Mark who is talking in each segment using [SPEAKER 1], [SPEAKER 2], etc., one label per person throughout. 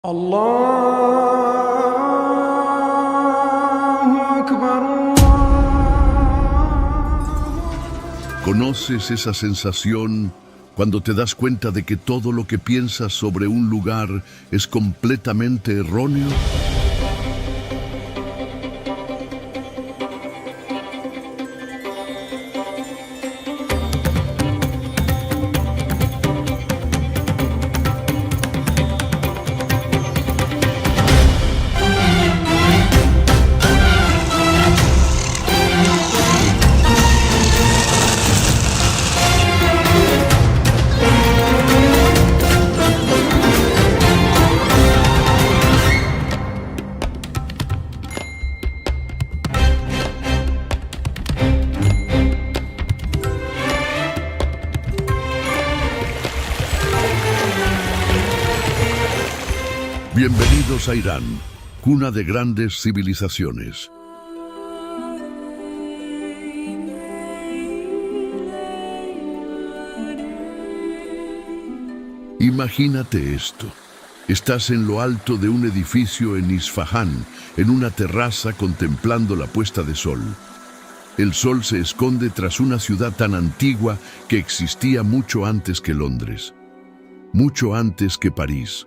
[SPEAKER 1] الله أكبر
[SPEAKER 2] ¿Conoces esa sensación cuando te das cuenta de que todo lo que piensas sobre un lugar es completamente erróneo? Bienvenidos a Irán, cuna de grandes civilizaciones. Imagínate esto. Estás en lo alto de un edificio en Isfahán, en una terraza contemplando la puesta de sol. El sol se esconde tras una ciudad tan antigua que existía mucho antes que Londres, mucho antes que París,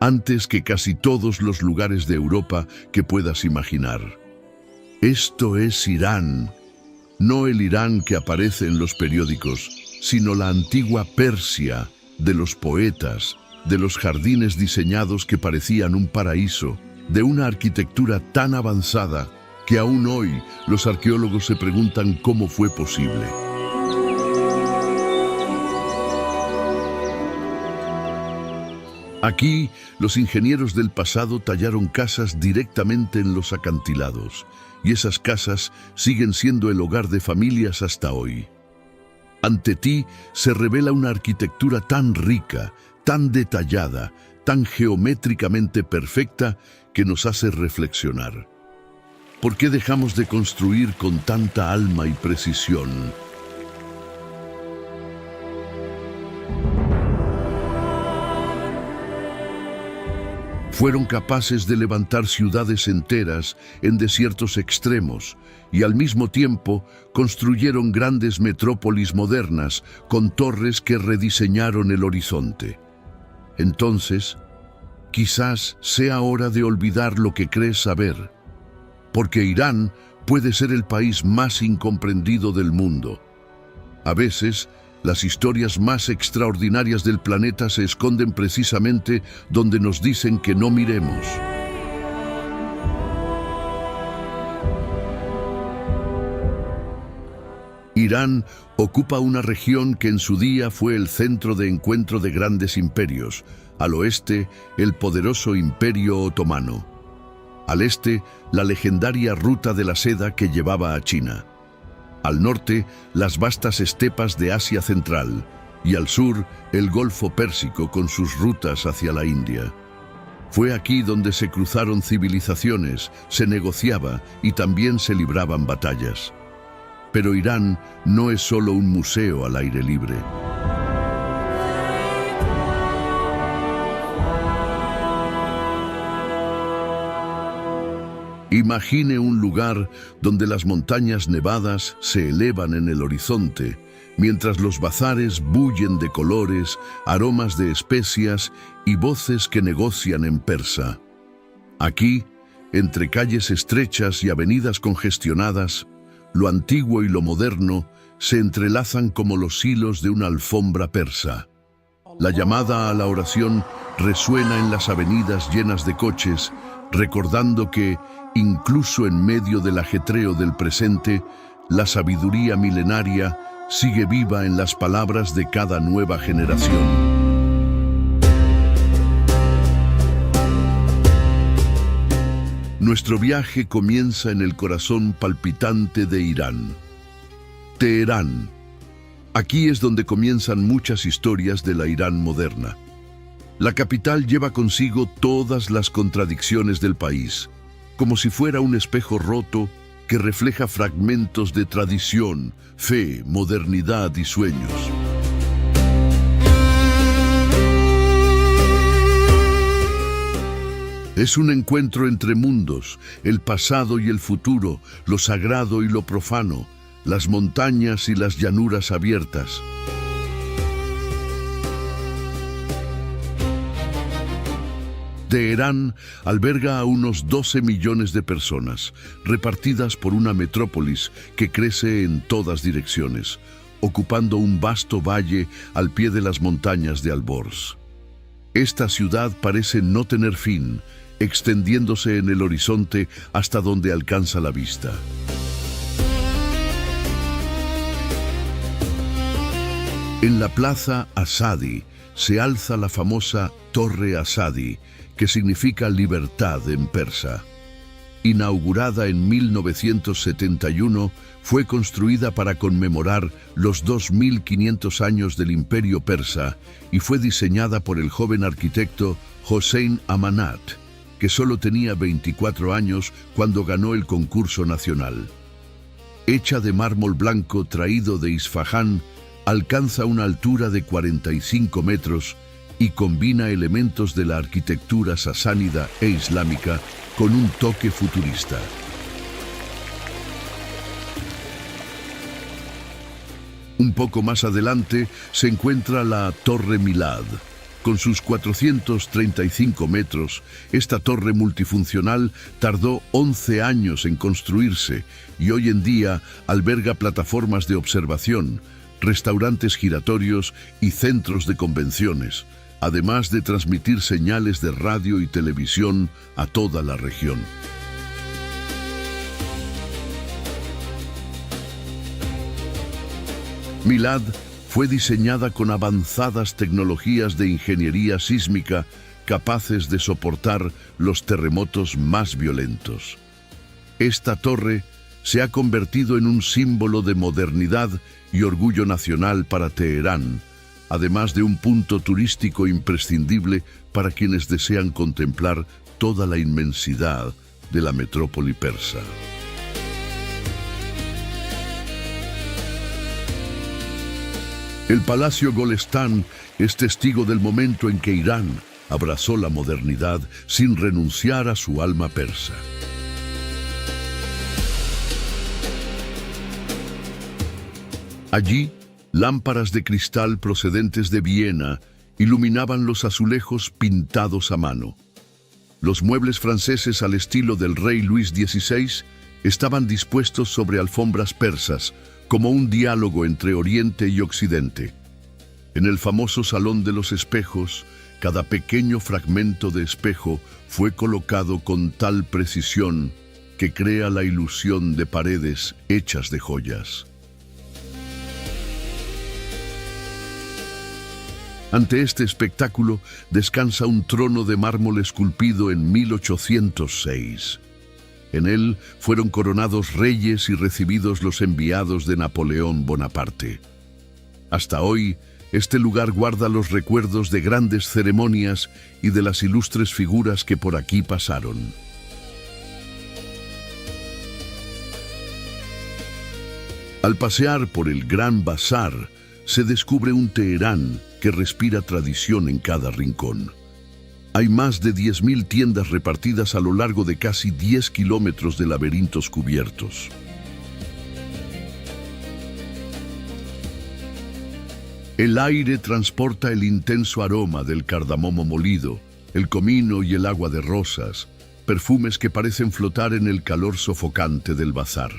[SPEAKER 2] antes que casi todos los lugares de Europa que puedas imaginar. Esto es Irán, no el Irán que aparece en los periódicos, sino la antigua Persia, de los poetas, de los jardines diseñados que parecían un paraíso, de una arquitectura tan avanzada que aún hoy los arqueólogos se preguntan cómo fue posible. Aquí, los ingenieros del pasado tallaron casas directamente en los acantilados, y esas casas siguen siendo el hogar de familias hasta hoy. Ante ti se revela una arquitectura tan rica, tan detallada, tan geométricamente perfecta que nos hace reflexionar. ¿Por qué dejamos de construir con tanta alma y precisión? Fueron capaces de levantar ciudades enteras en desiertos extremos y al mismo tiempo construyeron grandes metrópolis modernas con torres que rediseñaron el horizonte. Entonces, quizás sea hora de olvidar lo que crees saber, porque Irán puede ser el país más incomprendido del mundo. A veces, las historias más extraordinarias del planeta se esconden precisamente donde nos dicen que no miremos. Irán ocupa una región que en su día fue el centro de encuentro de grandes imperios. Al oeste, el poderoso Imperio Otomano. Al este, la legendaria Ruta de la Seda que llevaba a China. Al norte, las vastas estepas de Asia Central, y al sur, el Golfo Pérsico con sus rutas hacia la India. Fue aquí donde se cruzaron civilizaciones, se negociaba y también se libraban batallas. Pero Irán no es solo un museo al aire libre. Imagine un lugar donde las montañas nevadas se elevan en el horizonte, mientras los bazares bullen de colores, aromas de especias y voces que negocian en persa. Aquí, entre calles estrechas y avenidas congestionadas, lo antiguo y lo moderno se entrelazan como los hilos de una alfombra persa. La llamada a la oración resuena en las avenidas llenas de coches, recordando que, incluso en medio del ajetreo del presente, la sabiduría milenaria sigue viva en las palabras de cada nueva generación. Nuestro viaje comienza en el corazón palpitante de Irán. Teherán. Aquí es donde comienzan muchas historias de la Irán moderna. La capital lleva consigo todas las contradicciones del país, como si fuera un espejo roto que refleja fragmentos de tradición, fe, modernidad y sueños. Es un encuentro entre mundos, el pasado y el futuro, lo sagrado y lo profano, las montañas y las llanuras abiertas. Teherán alberga a unos 12 millones de personas, repartidas por una metrópolis que crece en todas direcciones, ocupando un vasto valle al pie de las montañas de Alborz. Esta ciudad parece no tener fin, extendiéndose en el horizonte hasta donde alcanza la vista. En la plaza Asadi se alza la famosa Torre Asadi, que significa libertad en persa. Inaugurada en 1971, fue construida para conmemorar los 2500 años del Imperio Persa y fue diseñada por el joven arquitecto Hossein Amanat, que solo tenía 24 años cuando ganó el concurso nacional. Hecha de mármol blanco traído de Isfahán, alcanza una altura de 45 metros y combina elementos de la arquitectura sasánida e islámica con un toque futurista. Un poco más adelante se encuentra la Torre Milad. Con sus 435 metros, esta torre multifuncional tardó 11 años en construirse y hoy en día alberga plataformas de observación, restaurantes giratorios y centros de convenciones, además de transmitir señales de radio y televisión a toda la región. Milad fue diseñada con avanzadas tecnologías de ingeniería sísmica capaces de soportar los terremotos más violentos. Esta torre se ha convertido en un símbolo de modernidad y orgullo nacional para Teherán, además de un punto turístico imprescindible para quienes desean contemplar toda la inmensidad de la metrópoli persa. El Palacio Golestán es testigo del momento en que Irán abrazó la modernidad sin renunciar a su alma persa. Allí, lámparas de cristal procedentes de Viena iluminaban los azulejos pintados a mano. Los muebles franceses al estilo del rey Luis XVI estaban dispuestos sobre alfombras persas, como un diálogo entre Oriente y Occidente. En el famoso Salón de los Espejos, cada pequeño fragmento de espejo fue colocado con tal precisión que crea la ilusión de paredes hechas de joyas. Ante este espectáculo descansa un trono de mármol esculpido en 1806. En él fueron coronados reyes y recibidos los enviados de Napoleón Bonaparte. Hasta hoy, este lugar guarda los recuerdos de grandes ceremonias y de las ilustres figuras que por aquí pasaron. Al pasear por el Gran Bazar, se descubre un Teherán que respira tradición en cada rincón. Hay más de 10.000 tiendas repartidas a lo largo de casi 10 kilómetros de laberintos cubiertos. El aire transporta el intenso aroma del cardamomo molido, el comino y el agua de rosas, perfumes que parecen flotar en el calor sofocante del bazar.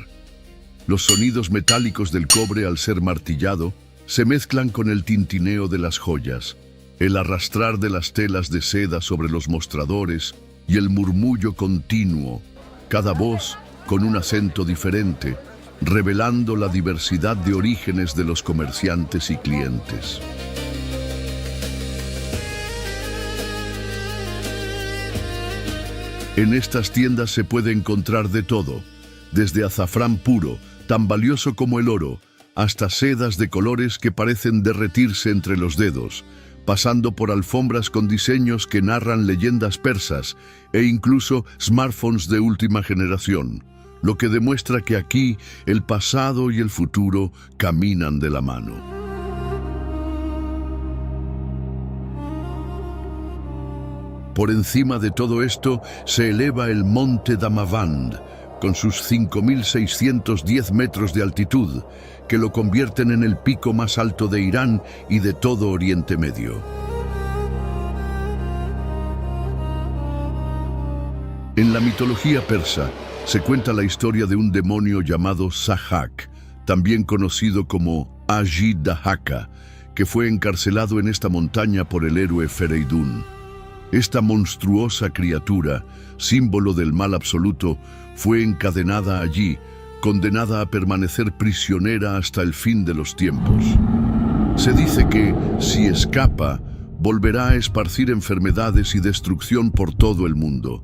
[SPEAKER 2] Los sonidos metálicos del cobre al ser martillado se mezclan con el tintineo de las joyas, el arrastrar de las telas de seda sobre los mostradores y el murmullo continuo, cada voz con un acento diferente, revelando la diversidad de orígenes de los comerciantes y clientes. En estas tiendas se puede encontrar de todo, desde azafrán puro, tan valioso como el oro, hasta sedas de colores que parecen derretirse entre los dedos, pasando por alfombras con diseños que narran leyendas persas e incluso smartphones de última generación, lo que demuestra que aquí el pasado y el futuro caminan de la mano. Por encima de todo esto se eleva el monte Damavand, con sus 5.610 metros de altitud, que lo convierten en el pico más alto de Irán y de todo Oriente Medio. En la mitología persa se cuenta la historia de un demonio llamado Sahak, también conocido como Agi-Dahaka, que fue encarcelado en esta montaña por el héroe Fereidún. Esta monstruosa criatura, símbolo del mal absoluto, fue encadenada allí, condenada a permanecer prisionera hasta el fin de los tiempos. Se dice que, si escapa, volverá a esparcir enfermedades y destrucción por todo el mundo.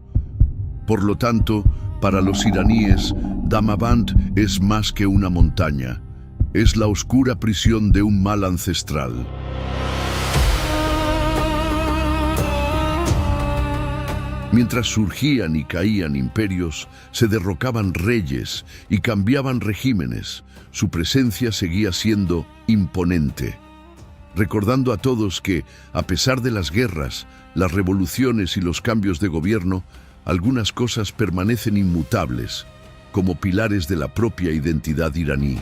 [SPEAKER 2] Por lo tanto, para los iraníes, Damavand es más que una montaña. Es la oscura prisión de un mal ancestral. Mientras surgían y caían imperios, se derrocaban reyes y cambiaban regímenes, su presencia seguía siendo imponente. Recordando a todos que, a pesar de las guerras, las revoluciones y los cambios de gobierno, algunas cosas permanecen inmutables, como pilares de la propia identidad iraní.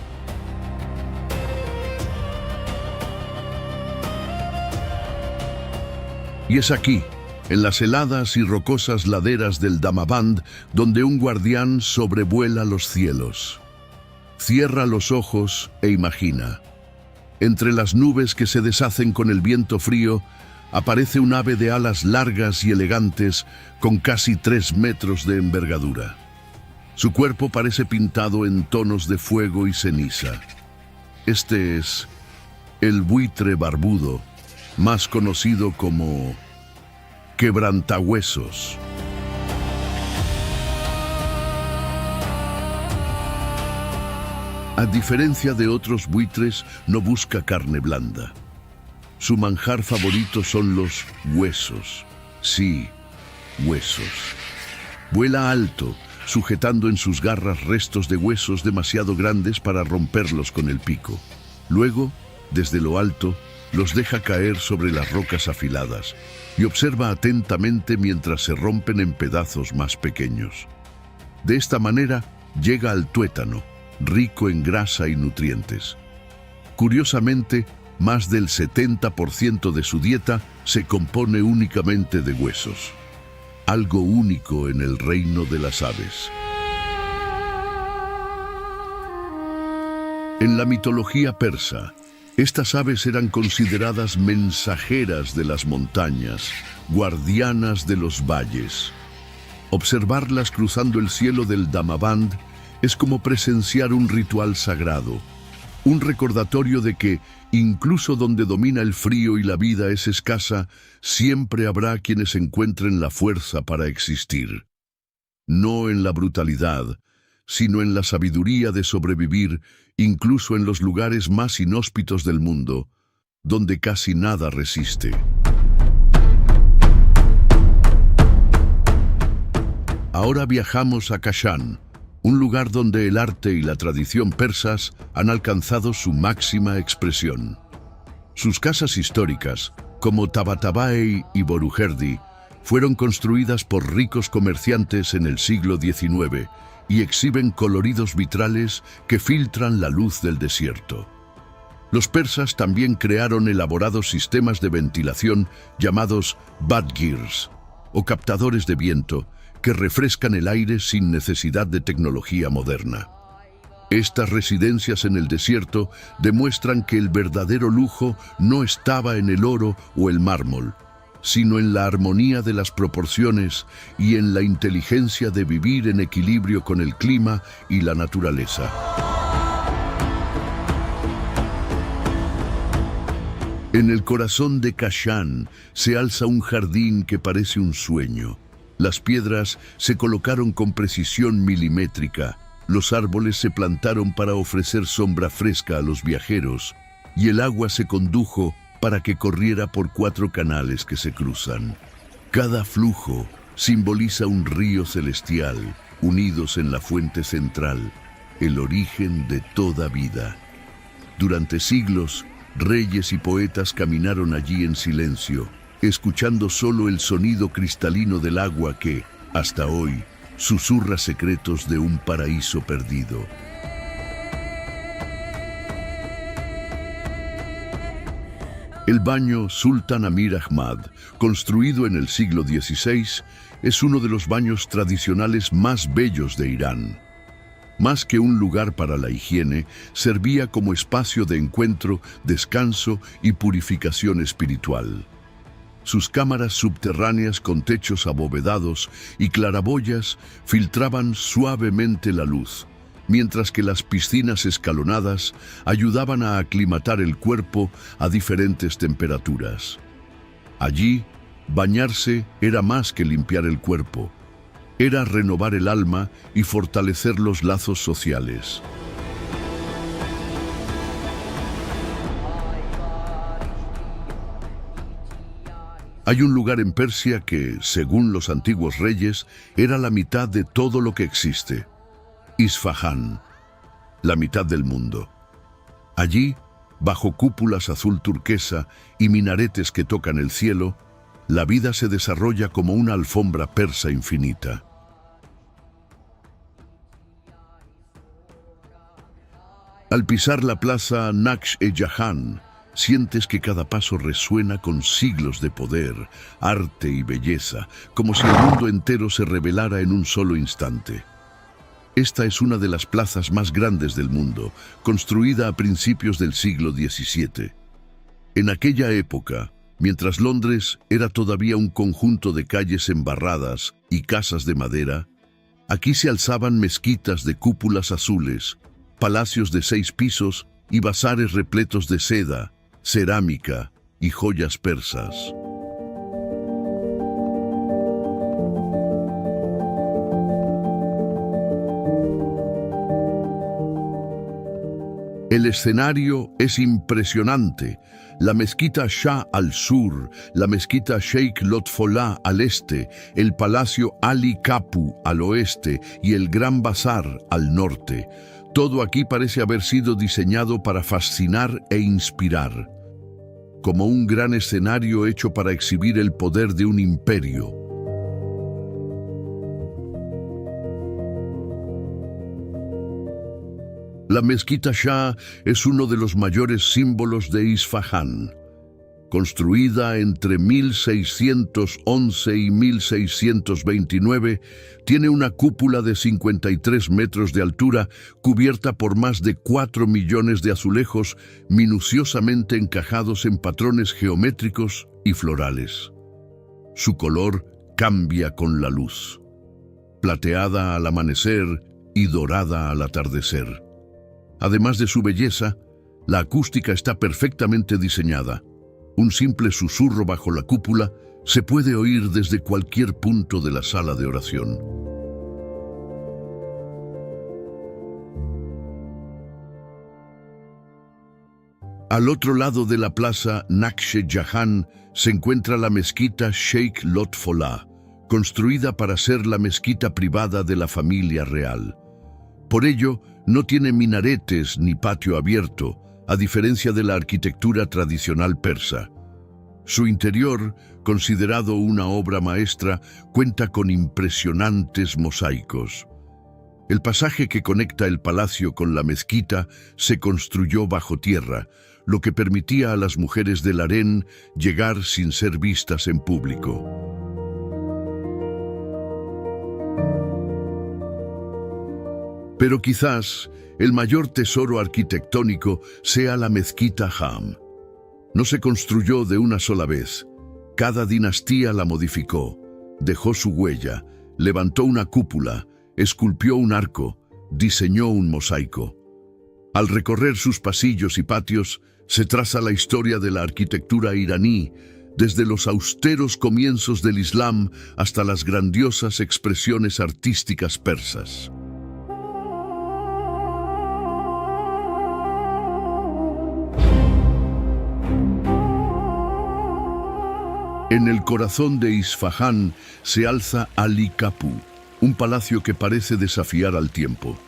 [SPEAKER 2] Y es aquí, en las heladas y rocosas laderas del Damavand, donde un guardián sobrevuela los cielos. Cierra los ojos e imagina. Entre las nubes que se deshacen con el viento frío, aparece un ave de alas largas y elegantes con casi 3 metros de envergadura. Su cuerpo parece pintado en tonos de fuego y ceniza. Este es el buitre barbudo, más conocido como quebrantahuesos. A diferencia de otros buitres, no busca carne blanda. Su manjar favorito son los huesos. Sí, huesos. Vuela alto, sujetando en sus garras restos de huesos demasiado grandes para romperlos con el pico. Luego, desde lo alto, los deja caer sobre las rocas afiladas y observa atentamente mientras se rompen en pedazos más pequeños. De esta manera, llega al tuétano, rico en grasa y nutrientes. Curiosamente, más del 70% de su dieta se compone únicamente de huesos. Algo único en el reino de las aves. En la mitología persa, estas aves eran consideradas mensajeras de las montañas, guardianas de los valles. Observarlas cruzando el cielo del Damavand es como presenciar un ritual sagrado, un recordatorio de que, incluso donde domina el frío y la vida es escasa, siempre habrá quienes encuentren la fuerza para existir. No en la brutalidad, sino en la sabiduría de sobrevivir, incluso en los lugares más inhóspitos del mundo, donde casi nada resiste. Ahora viajamos a Kashan, un lugar donde el arte y la tradición persas han alcanzado su máxima expresión. Sus casas históricas, como Tabatabai y Borujerdi, fueron construidas por ricos comerciantes en el siglo XIX y exhiben coloridos vitrales que filtran la luz del desierto. Los persas también crearon elaborados sistemas de ventilación llamados badgirs, o captadores de viento, que refrescan el aire sin necesidad de tecnología moderna. Estas residencias en el desierto demuestran que el verdadero lujo no estaba en el oro o el mármol, sino en la armonía de las proporciones y en la inteligencia de vivir en equilibrio con el clima y la naturaleza. En el corazón de Kashan se alza un jardín que parece un sueño. Las piedras se colocaron con precisión milimétrica, los árboles se plantaron para ofrecer sombra fresca a los viajeros, y el agua se condujo para que corriera por 4 canales que se cruzan. Cada flujo simboliza un río celestial, unidos en la fuente central, el origen de toda vida. Durante siglos, reyes y poetas caminaron allí en silencio, escuchando solo el sonido cristalino del agua que, hasta hoy, susurra secretos de un paraíso perdido. El baño Sultan Amir Ahmad, construido en el siglo XVI, es uno de los baños tradicionales más bellos de Irán. Más que un lugar para la higiene, servía como espacio de encuentro, descanso y purificación espiritual. Sus cámaras subterráneas con techos abovedados y claraboyas filtraban suavemente la luz, mientras que las piscinas escalonadas ayudaban a aclimatar el cuerpo a diferentes temperaturas. Allí, bañarse era más que limpiar el cuerpo, era renovar el alma y fortalecer los lazos sociales. Hay un lugar en Persia que, según los antiguos reyes, era la mitad de todo lo que existe. Isfahán, la mitad del mundo. Allí, bajo cúpulas azul turquesa y minaretes que tocan el cielo, la vida se desarrolla como una alfombra persa infinita. Al pisar la plaza Naksh-e-Jahan, sientes que cada paso resuena con siglos de poder, arte y belleza, como si el mundo entero se revelara en un solo instante. Esta es una de las plazas más grandes del mundo, construida a principios del siglo XVII. En aquella época, mientras Londres era todavía un conjunto de calles embarradas y casas de madera, aquí se alzaban mezquitas de cúpulas azules, palacios de 6 pisos y bazares repletos de seda, cerámica y joyas persas. El escenario es impresionante. La mezquita Shah al sur, la mezquita Sheikh Lotfollah al este, el palacio Ali Kapu al oeste y el Gran Bazar al norte. Todo aquí parece haber sido diseñado para fascinar e inspirar, como un gran escenario hecho para exhibir el poder de un imperio. La mezquita Shah es uno de los mayores símbolos de Isfahán. Construida entre 1611 y 1629, tiene una cúpula de 53 metros de altura cubierta por más de 4 millones de azulejos minuciosamente encajados en patrones geométricos y florales. Su color cambia con la luz, plateada al amanecer y dorada al atardecer. Además de su belleza, la acústica está perfectamente diseñada. Un simple susurro bajo la cúpula se puede oír desde cualquier punto de la sala de oración. Al otro lado de la plaza Naksh-e-Jahan se encuentra la mezquita Sheikh Lotfollah, construida para ser la mezquita privada de la familia real. Por ello, no tiene minaretes ni patio abierto, a diferencia de la arquitectura tradicional persa. Su interior, considerado una obra maestra, cuenta con impresionantes mosaicos. El pasaje que conecta el palacio con la mezquita se construyó bajo tierra, lo que permitía a las mujeres del harén llegar sin ser vistas en público. Pero quizás el mayor tesoro arquitectónico sea la mezquita Ham. No se construyó de una sola vez. Cada dinastía la modificó, dejó su huella, levantó una cúpula, esculpió un arco, diseñó un mosaico. Al recorrer sus pasillos y patios, se traza la historia de la arquitectura iraní, desde los austeros comienzos del Islam hasta las grandiosas expresiones artísticas persas. En el corazón de Isfahán se alza Ali Kapu, un palacio que parece desafiar al tiempo.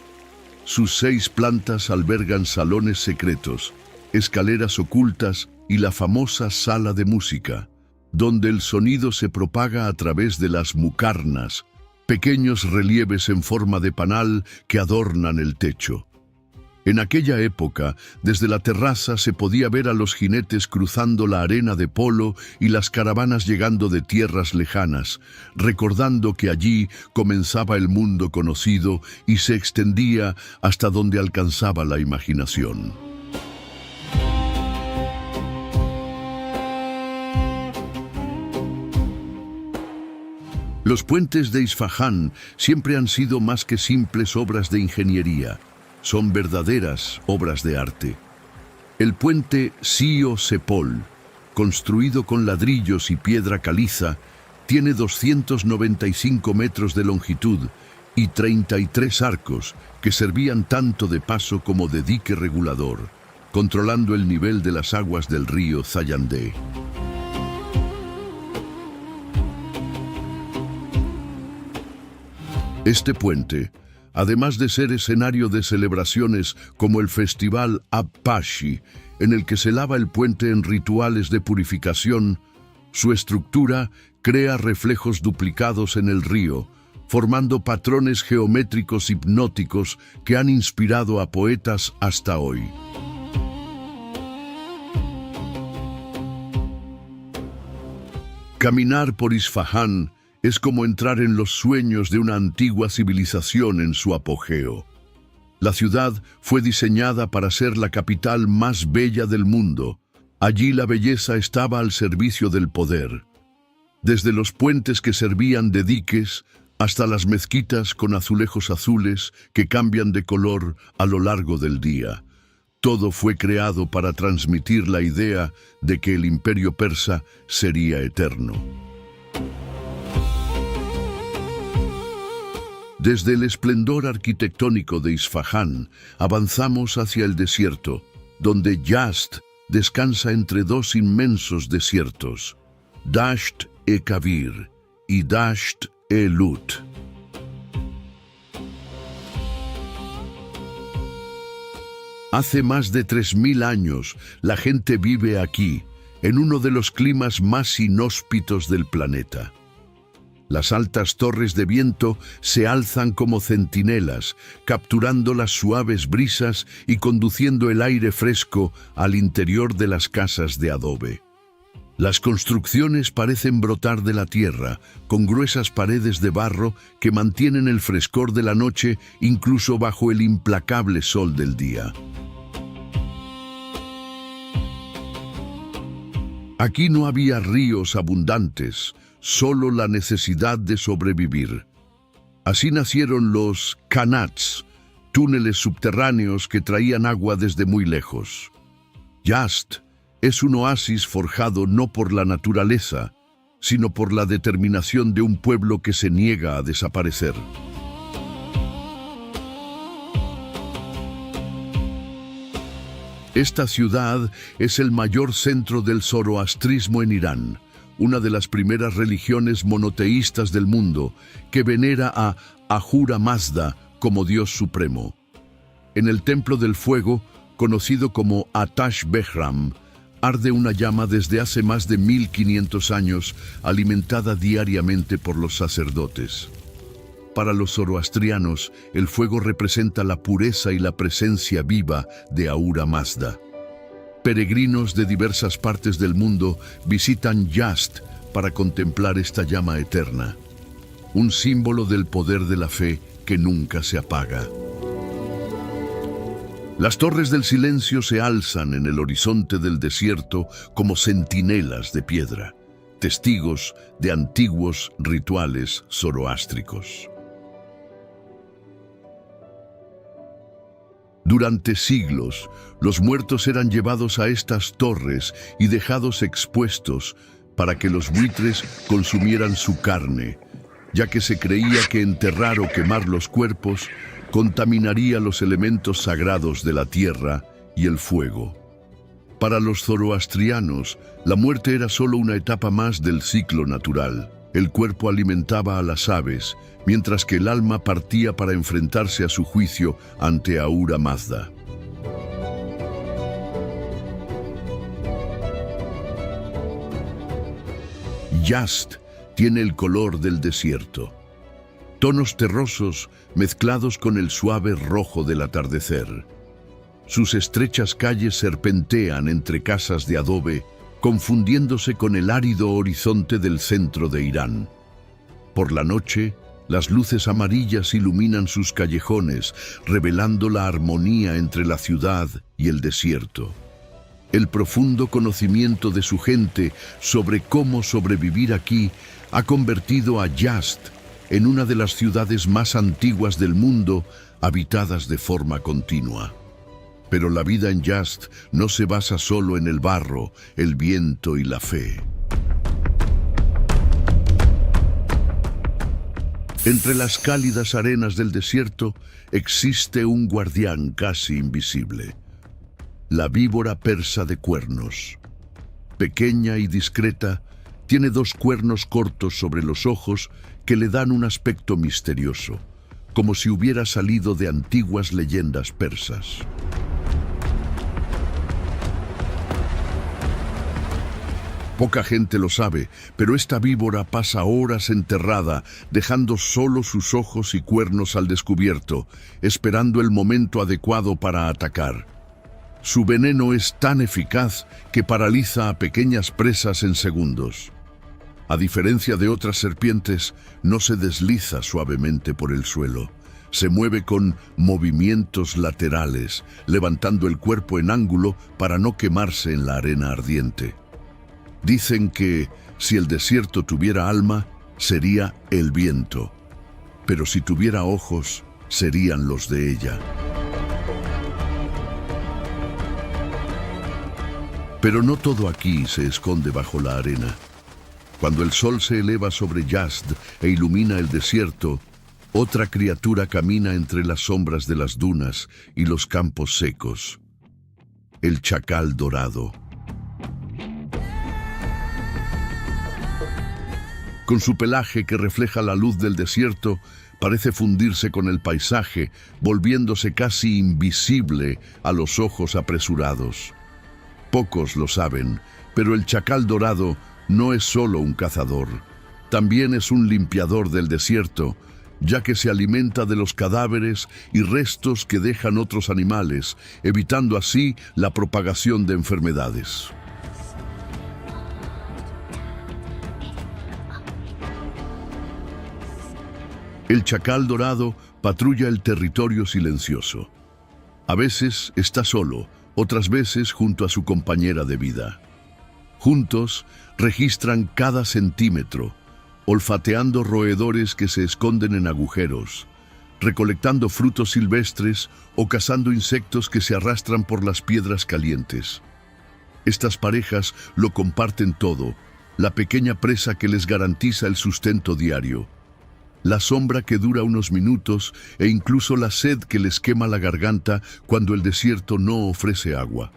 [SPEAKER 2] Sus 6 plantas albergan salones secretos, escaleras ocultas y la famosa sala de música. donde el sonido se propaga a través de las mucarnas, pequeños relieves en forma de panal que adornan el techo. En aquella época, desde la terraza se podía ver a los jinetes cruzando la arena de polo y las caravanas llegando de tierras lejanas, recordando que allí comenzaba el mundo conocido y se extendía hasta donde alcanzaba la imaginación. Los puentes de Isfahán siempre han sido más que simples obras de ingeniería. Son verdaderas obras de arte. El puente Sio Sepol, construido con ladrillos y piedra caliza, tiene 295 metros de longitud y 33 arcos que servían tanto de paso como de dique regulador, controlando el nivel de las aguas del río Zayandé. Este puente, además de ser escenario de celebraciones como el Festival Abpashi, en el que se lava el puente en rituales de purificación, su estructura crea reflejos duplicados en el río, formando patrones geométricos hipnóticos que han inspirado a poetas hasta hoy. Caminar por Isfahán es como entrar en los sueños de una antigua civilización en su apogeo. La ciudad fue diseñada para ser la capital más bella del mundo. Allí la belleza estaba al servicio del poder. Desde los puentes que servían de diques hasta las mezquitas con azulejos azules que cambian de color a lo largo del día. Todo fue creado para transmitir la idea de que el imperio persa sería eterno. Desde el esplendor arquitectónico de Isfahán, avanzamos hacia el desierto, donde Yazd descansa entre dos inmensos desiertos, Dasht-e-Kavir y Dasht-e-Lut. Hace más de 3000 años, la gente vive aquí, en uno de los climas más inhóspitos del planeta. Las altas torres de viento se alzan como centinelas, capturando las suaves brisas y conduciendo el aire fresco al interior de las casas de adobe. Las construcciones parecen brotar de la tierra, con gruesas paredes de barro que mantienen el frescor de la noche incluso bajo el implacable sol del día. Aquí no había ríos abundantes, solo la necesidad de sobrevivir. Así nacieron los qanats, túneles subterráneos que traían agua desde muy lejos. Yazd es un oasis forjado no por la naturaleza, sino por la determinación de un pueblo que se niega a desaparecer. Esta ciudad es el mayor centro del zoroastrismo en Irán, una de las primeras religiones monoteístas del mundo, que venera a Ahura Mazda como Dios supremo. En el Templo del Fuego, conocido como Atash Behram, arde una llama desde hace más de 1500 años, alimentada diariamente por los sacerdotes. Para los zoroastrianos, el fuego representa la pureza y la presencia viva de Ahura Mazda. Peregrinos de diversas partes del mundo visitan Yazd para contemplar esta llama eterna, un símbolo del poder de la fe que nunca se apaga. Las torres del silencio se alzan en el horizonte del desierto como centinelas de piedra, testigos de antiguos rituales zoroástricos. Durante siglos, los muertos eran llevados a estas torres y dejados expuestos para que los buitres consumieran su carne, ya que se creía que enterrar o quemar los cuerpos contaminaría los elementos sagrados de la tierra y el fuego. Para los zoroastrianos, la muerte era solo una etapa más del ciclo natural. El cuerpo alimentaba a las aves, mientras que el alma partía para enfrentarse a su juicio ante Ahura Mazda. Yazd tiene el color del desierto. Tonos terrosos mezclados con el suave rojo del atardecer. Sus estrechas calles serpentean entre casas de adobe, confundiéndose con el árido horizonte del centro de Irán. Por la noche, las luces amarillas iluminan sus callejones, revelando la armonía entre la ciudad y el desierto. El profundo conocimiento de su gente sobre cómo sobrevivir aquí ha convertido a Yazd en una de las ciudades más antiguas del mundo, habitadas de forma continua. Pero la vida en Yazd no se basa solo en el barro, el viento y la fe. Entre las cálidas arenas del desierto existe un guardián casi invisible. La víbora persa de cuernos. Pequeña y discreta, tiene dos cuernos cortos sobre los ojos que le dan un aspecto misterioso, como si hubiera salido de antiguas leyendas persas. Poca gente lo sabe, pero esta víbora pasa horas enterrada, dejando solo sus ojos y cuernos al descubierto, esperando el momento adecuado para atacar. Su veneno es tan eficaz que paraliza a pequeñas presas en segundos. A diferencia de otras serpientes, no se desliza suavemente por el suelo. Se mueve con movimientos laterales, levantando el cuerpo en ángulo para no quemarse en la arena ardiente. Dicen que si el desierto tuviera alma, sería el viento, pero si tuviera ojos, serían los de ella. Pero no todo aquí se esconde bajo la arena. Cuando el sol se eleva sobre Yazd e ilumina el desierto, otra criatura camina entre las sombras de las dunas y los campos secos. El chacal dorado. Con su pelaje que refleja la luz del desierto, parece fundirse con el paisaje, volviéndose casi invisible a los ojos apresurados. Pocos lo saben, pero el chacal dorado no es solo un cazador, también es un limpiador del desierto, ya que se alimenta de los cadáveres y restos que dejan otros animales, evitando así la propagación de enfermedades. El chacal dorado patrulla el territorio silencioso. A veces está solo, otras veces junto a su compañera de vida. Juntos registran cada centímetro, olfateando roedores que se esconden en agujeros, recolectando frutos silvestres o cazando insectos que se arrastran por las piedras calientes. Estas parejas lo comparten todo, la pequeña presa que les garantiza el sustento diario, la sombra que dura unos minutos e incluso la sed que les quema la garganta cuando el desierto no ofrece agua.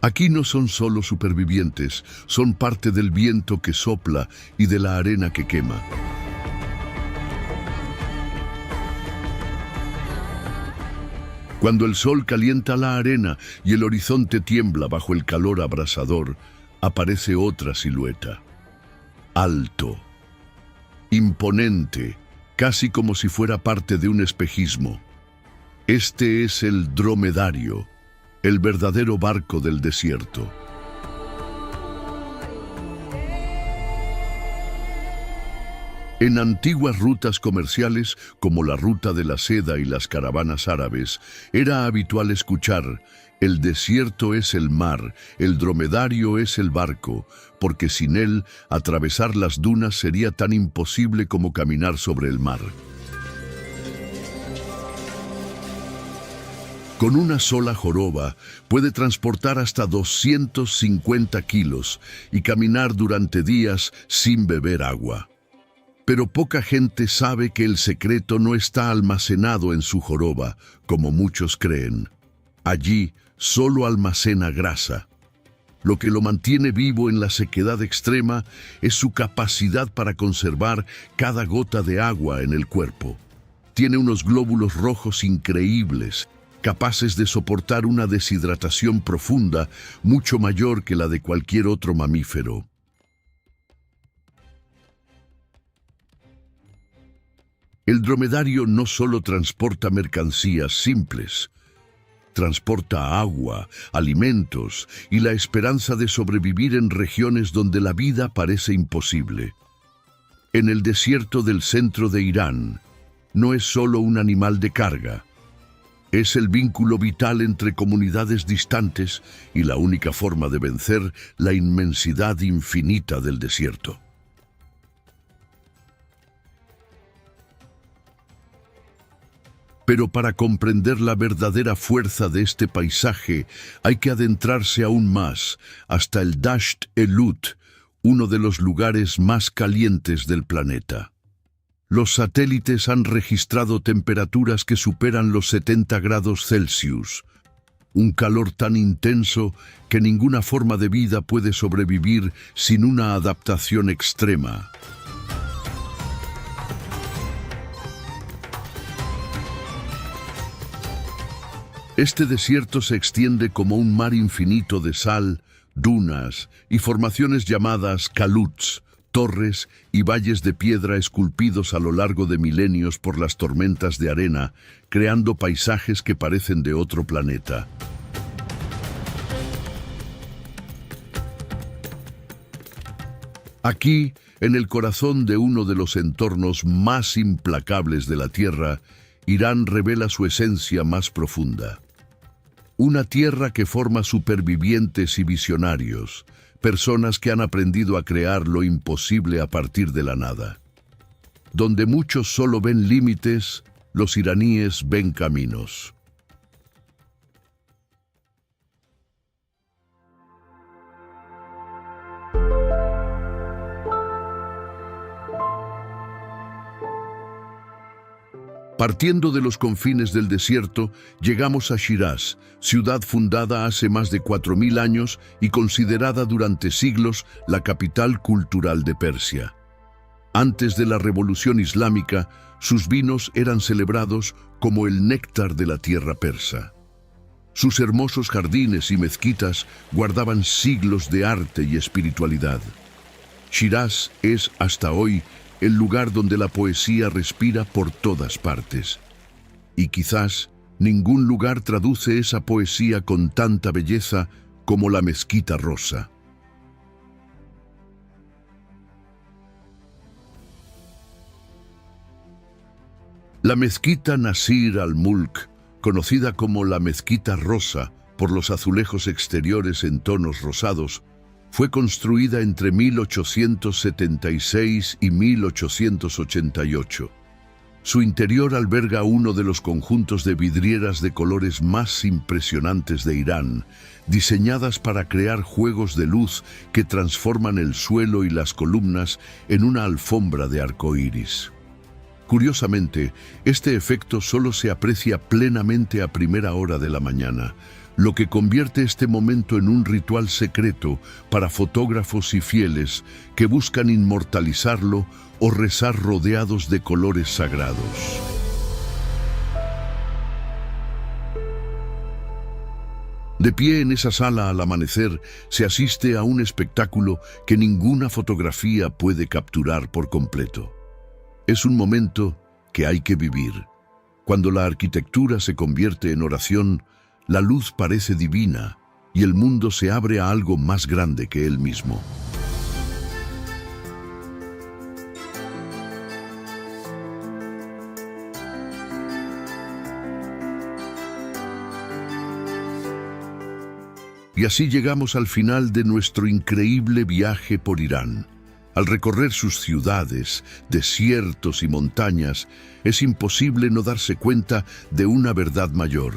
[SPEAKER 2] Aquí no son solo supervivientes, son parte del viento que sopla y de la arena que quema. Cuando el sol calienta la arena y el horizonte tiembla bajo el calor abrasador, aparece otra silueta. Alto, imponente, casi como si fuera parte de un espejismo. Este es el dromedario, el verdadero barco del desierto. En antiguas rutas comerciales, como la ruta de la seda y las caravanas árabes, era habitual escuchar: el desierto es el mar, el dromedario es el barco, porque sin él, atravesar las dunas sería tan imposible como caminar sobre el mar. Con una sola joroba puede transportar hasta 250 kilos y caminar durante días sin beber agua. Pero poca gente sabe que el secreto no está almacenado en su joroba, como muchos creen. Allí solo almacena grasa. Lo que lo mantiene vivo en la sequedad extrema es su capacidad para conservar cada gota de agua en el cuerpo. Tiene unos glóbulos rojos increíbles, capaces de soportar una deshidratación profunda mucho mayor que la de cualquier otro mamífero. El dromedario no solo transporta mercancías simples, transporta agua, alimentos y la esperanza de sobrevivir en regiones donde la vida parece imposible. En el desierto del centro de Irán, no es solo un animal de carga, es el vínculo vital entre comunidades distantes y la única forma de vencer la inmensidad infinita del desierto. Pero para comprender la verdadera fuerza de este paisaje, hay que adentrarse aún más, hasta el Dasht Elut, uno de los lugares más calientes del planeta. Los satélites han registrado temperaturas que superan los 70 grados Celsius, un calor tan intenso que ninguna forma de vida puede sobrevivir sin una adaptación extrema. Este desierto se extiende como un mar infinito de sal, dunas y formaciones llamadas kaluts, torres y valles de piedra esculpidos a lo largo de milenios por las tormentas de arena, creando paisajes que parecen de otro planeta. Aquí, en el corazón de uno de los entornos más implacables de la Tierra, Irán revela su esencia más profunda. Una tierra que forma supervivientes y visionarios, personas que han aprendido a crear lo imposible a partir de la nada. Donde muchos solo ven límites, los iraníes ven caminos. Partiendo de los confines del desierto, llegamos a Shiraz, ciudad fundada hace más de 4000 años y considerada durante siglos la capital cultural de Persia. Antes de la Revolución Islámica, sus vinos eran celebrados como el néctar de la tierra persa. Sus hermosos jardines y mezquitas guardaban siglos de arte y espiritualidad. Shiraz es, hasta hoy, el lugar donde la poesía respira por todas partes. Y quizás ningún lugar traduce esa poesía con tanta belleza como la Mezquita Rosa. La Mezquita Nasir al-Mulk, conocida como la Mezquita Rosa por los azulejos exteriores en tonos rosados, fue construida entre 1876 y 1888. Su interior alberga uno de los conjuntos de vidrieras de colores más impresionantes de Irán, diseñadas para crear juegos de luz que transforman el suelo y las columnas en una alfombra de arcoíris. Curiosamente, este efecto solo se aprecia plenamente a primera hora de la mañana, lo que convierte este momento en un ritual secreto para fotógrafos y fieles que buscan inmortalizarlo o rezar rodeados de colores sagrados. De pie en esa sala al amanecer, se asiste a un espectáculo que ninguna fotografía puede capturar por completo. Es un momento que hay que vivir. Cuando la arquitectura se convierte en oración, la luz parece divina y el mundo se abre a algo más grande que él mismo. Y así llegamos al final de nuestro increíble viaje por Irán. Al recorrer sus ciudades, desiertos y montañas, es imposible no darse cuenta de una verdad mayor.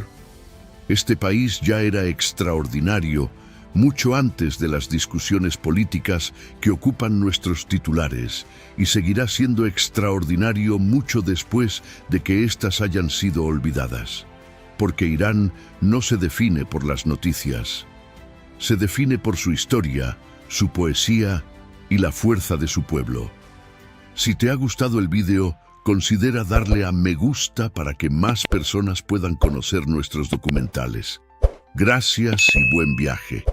[SPEAKER 2] Este país ya era extraordinario mucho antes de las discusiones políticas que ocupan nuestros titulares y seguirá siendo extraordinario mucho después de que éstas hayan sido olvidadas. Porque Irán no se define por las noticias, se define por su historia, su poesía y la fuerza de su pueblo. Si te ha gustado el vídeo, considera darle a me gusta para que más personas puedan conocer nuestros documentales. Gracias y buen viaje.